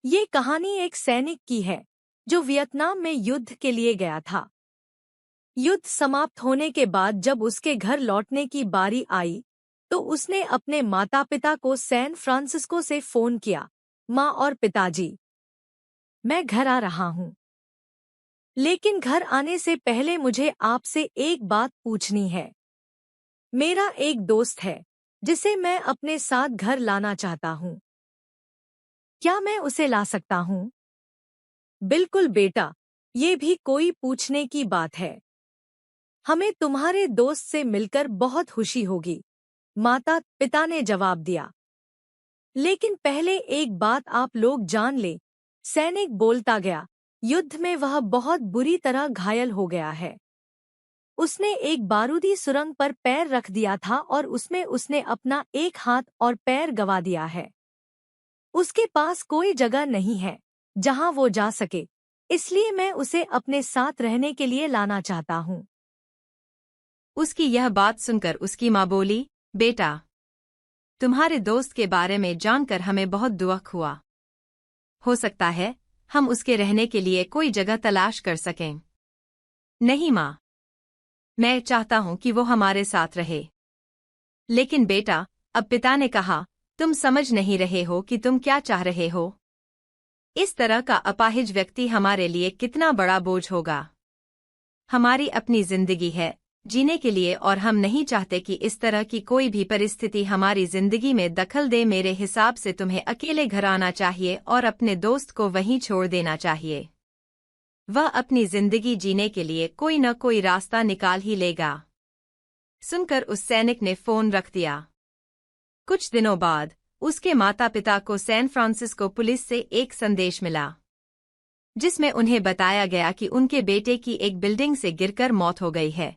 ये कहानी एक सैनिक की है जो वियतनाम में युद्ध के लिए गया था। युद्ध समाप्त होने के बाद जब उसके घर लौटने की बारी आई तो उसने अपने माता पिता को सैन फ्रांसिस्को से फोन किया। माँ और पिताजी, मैं घर आ रहा हूँ, लेकिन घर आने से पहले मुझे आपसे एक बात पूछनी है। मेरा एक दोस्त है जिसे मैं अपने साथ घर लाना चाहता हूँ। क्या मैं उसे ला सकता हूँ? बिल्कुल बेटा, ये भी कोई पूछने की बात है। हमें तुम्हारे दोस्त से मिलकर बहुत खुशी होगी, माता पिता ने जवाब दिया। लेकिन पहले एक बात आप लोग जान ले, सैनिक बोलता गया, युद्ध में वह बहुत बुरी तरह घायल हो गया है। उसने एक बारूदी सुरंग पर पैर रख दिया था और उसमें उसने अपना एक हाथ और पैर गंवा दिया है। उसके पास कोई जगह नहीं है जहां वो जा सके, इसलिए मैं उसे अपने साथ रहने के लिए लाना चाहता हूँ। उसकी यह बात सुनकर उसकी माँ बोली, बेटा, तुम्हारे दोस्त के बारे में जानकर हमें बहुत दुख हुआ। हो सकता है हम उसके रहने के लिए कोई जगह तलाश कर सकें। नहीं माँ, मैं चाहता हूँ कि वो हमारे साथ रहे। लेकिन बेटा, अब पिता ने कहा, तुम समझ नहीं रहे हो कि तुम क्या चाह रहे हो। इस तरह का अपाहिज व्यक्ति हमारे लिए कितना बड़ा बोझ होगा। हमारी अपनी जिंदगी है जीने के लिए और हम नहीं चाहते कि इस तरह की कोई भी परिस्थिति हमारी जिंदगी में दखल दे। मेरे हिसाब से तुम्हें अकेले घर आना चाहिए और अपने दोस्त को वहीं छोड़ देना चाहिए। वह अपनी जिंदगी जीने के लिए कोई न कोई रास्ता निकाल ही लेगा। सुनकर उस सैनिक ने फोन रख दिया। कुछ दिनों बाद उसके माता पिता को सैन फ्रांसिस्को पुलिस से एक संदेश मिला, जिसमें उन्हें बताया गया कि उनके बेटे की एक बिल्डिंग से गिरकर मौत हो गई है।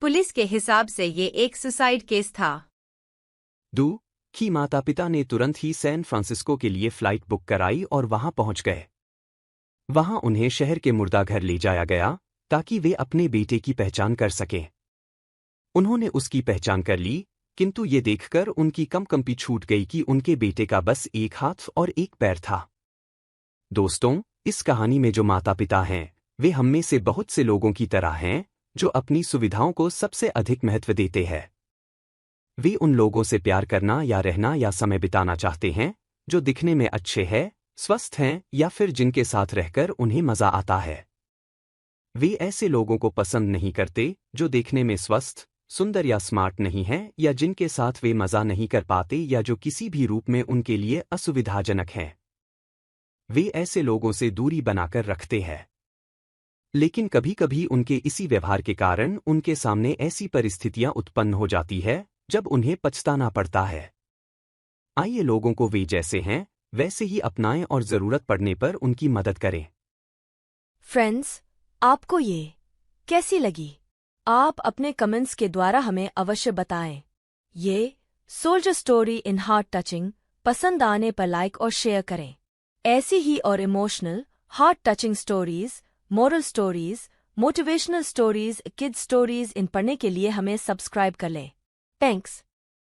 पुलिस के हिसाब से ये एक सुसाइड केस था। दू की माता पिता ने तुरंत ही सैन फ्रांसिस्को के लिए फ्लाइट बुक कराई और वहां पहुंच गए। वहां उन्हें शहर के मुर्दाघर ले जाया गया ताकि वे अपने बेटे की पहचान कर सकें। उन्होंने उसकी पहचान कर ली, किंतु ये देखकर उनकी कंपी छूट गई कि उनके बेटे का बस एक हाथ और एक पैर था। दोस्तों, इस कहानी में जो माता पिता हैं, वे हम में से बहुत से लोगों की तरह हैं जो अपनी सुविधाओं को सबसे अधिक महत्व देते हैं। वे उन लोगों से प्यार करना या रहना या समय बिताना चाहते हैं जो दिखने में अच्छे हैं, स्वस्थ हैं या फिर जिनके साथ रहकर उन्हें मजा आता है। वे ऐसे लोगों को पसंद नहीं करते जो देखने में स्वस्थ, सुंदर या स्मार्ट नहीं हैं या जिनके साथ वे मजा नहीं कर पाते या जो किसी भी रूप में उनके लिए असुविधाजनक हैं। वे ऐसे लोगों से दूरी बनाकर रखते हैं। लेकिन कभी कभी उनके इसी व्यवहार के कारण उनके सामने ऐसी परिस्थितियां उत्पन्न हो जाती है जब उन्हें पछताना पड़ता है। आइए लोगों को वे जैसे हैं वैसे ही अपनाएं और जरूरत पड़ने पर उनकी मदद करें। फ्रेंड्स, आपको ये कैसी लगी? आप अपने कमेंट्स के द्वारा हमें अवश्य बताएं। ये soldier story in heart touching पसंद आने पर लाइक और शेयर करें। ऐसी ही और emotional, heart touching stories, moral stories, motivational stories, kid stories in पढ़ने के लिए हमें सब्सक्राइब कर लें। थैंक्स।